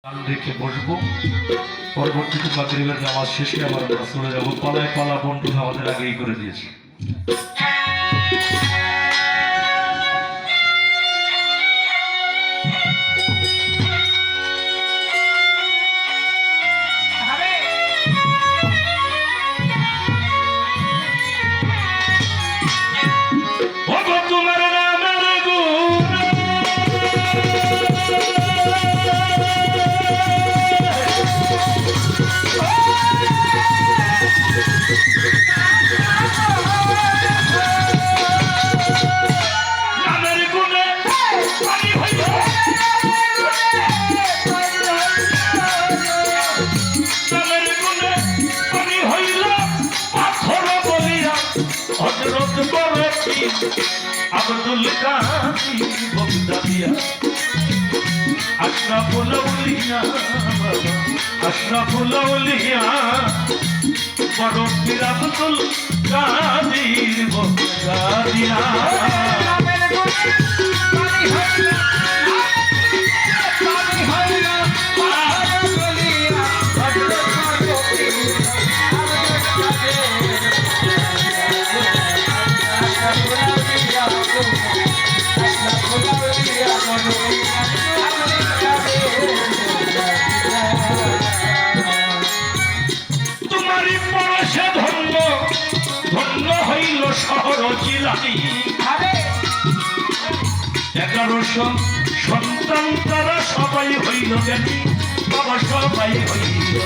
গান রেখে বসবো। পরবর্তীতে মাগরিবের নামাজ শেষে আবার আমরা চলে যাবো। পালায় পালা বন্টন আমাদের আগেই করে দিয়েছে। আব্দুল কাদির বগদাদিয়া আশরাফুল আউলিয়া আশরাফুল আউলিয়া বড় পীর আব্দুল কাদির বগদাদিয়া তোমারই পরশে ধন্য ধন্য হইল শহর জিলানি 1100 সন্তান তারা সবাই হইল জ্ঞানী বাবা সবাই হইল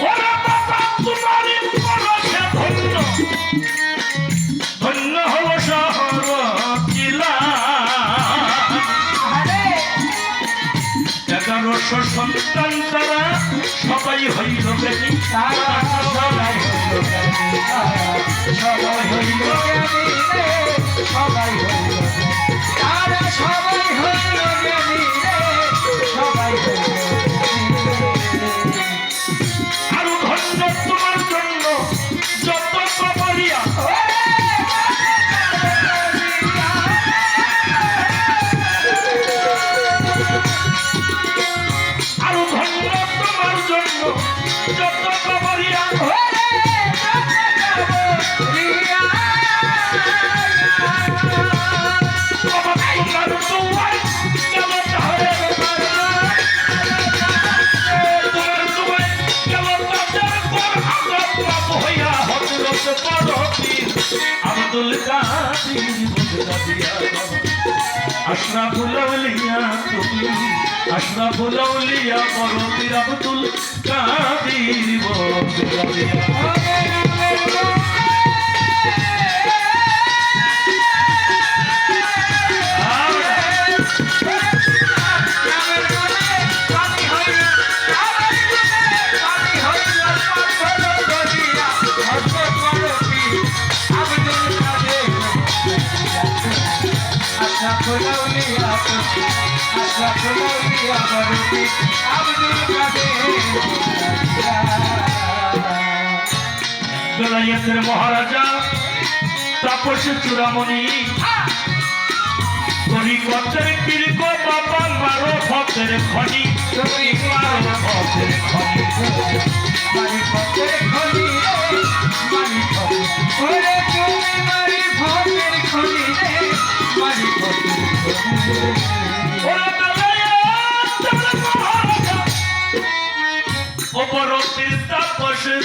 ওরা বাবা তোমারই পরশে ধন্য ধন্য হল শহর জিলা 1100 সন্তান তারা সবাই হইল জ্ঞানী সবাই হইল সবাই হইল সবাই হইল তারা সবাই হইল জ্ঞানী সবাই হইল আরো ধন্য তোমার জন্য যত কবরিয়া আরো ধন্য তোমার জন্য যত কবরিয়া আব্দুল কাদির বগদাদিয়া আশরাফুল আউলিয়া তুমি আশরাফুল আউলিয়া বড় পীর আব্দুল কাদির বগদাদিয়া বেলায়েতের মহারাজা তাপসে চূড়ামণি তরিকতের পীর গো বাবা মারো ভক্তের খনি মারো ভক্তের খনি মারি ভক্তের খনি মারি ভক্তের মারি ভক্তের খনি মারি ভক্তের ওরা বেলায়েতের মহারাজা ও বড় পীর তাপসে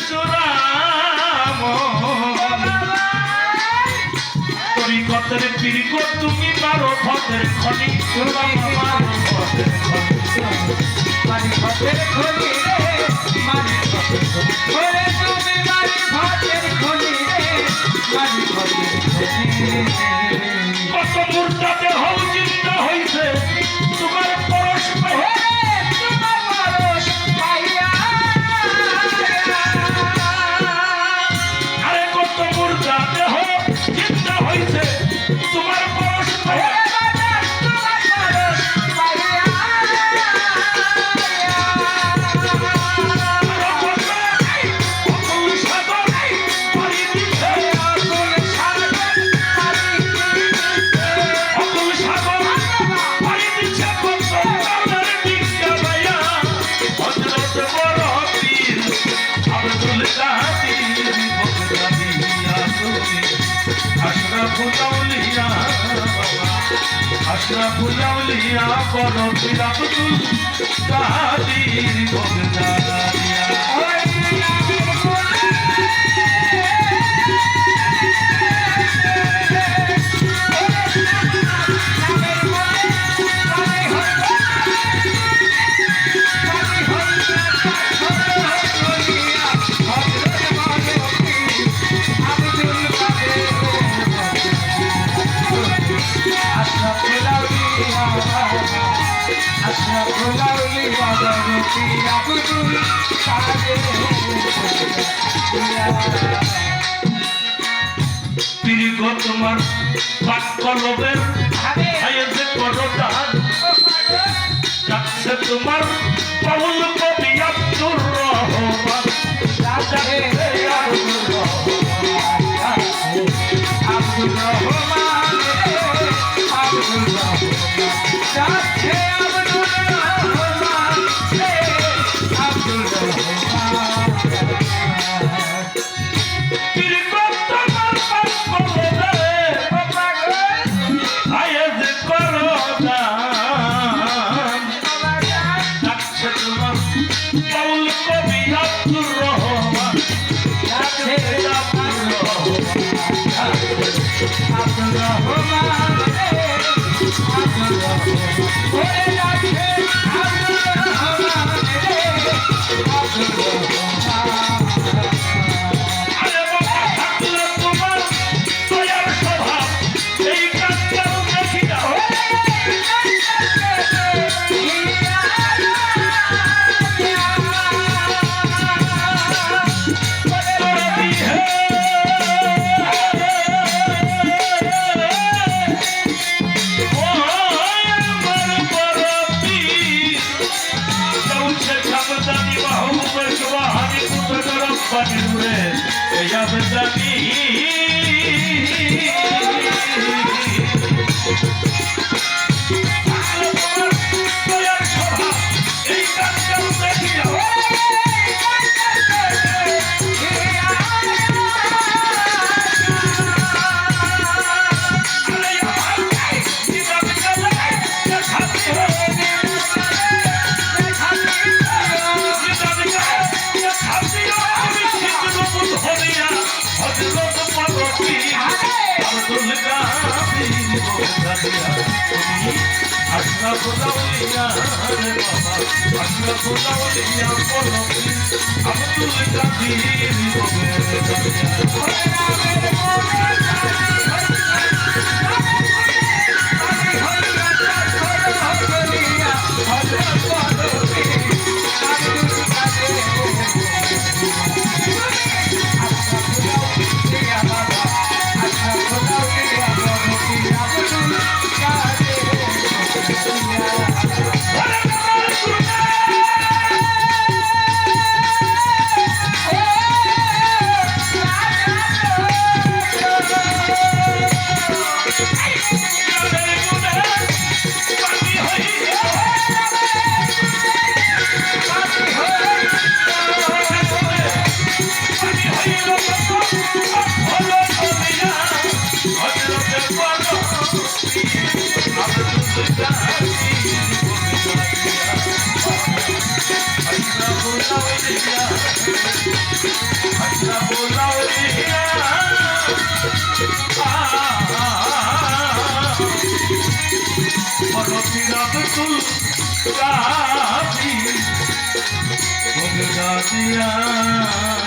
তরিকতের পীর গো তুমি মারো ভক্তের খনি মারো ভক্তের খনি মারি ভক্তের খনি মারি ভক্তের খনি ওরে তুমি মারি ভক্তের খনি মারি ভক্তের খনি কত মুর্দাতে হও জিন্দা হইছে তোমার পরশ তোমার পরশ পাইয়া আরে কত মুর্দাতে হও জিন্দা হইছে তোমার পরশ পাইয়া তোমার পরশ পাইয়া আশরাফুল আউলিয়া বড় পীর আব্দুল কাদের বগদাদিয়া পীরগো তোমার পাক কলবের হায়েতে করো দান যাচ্ছে তোমার বাউল কবি আব্দুর রহমান আব্দুর রহমান আব্দুর রহমান আশরাফুল আউলিয়া রে বাবা আশরাফুল আউলিয়া বড় পীর আব্দুল কাদের Bogdadia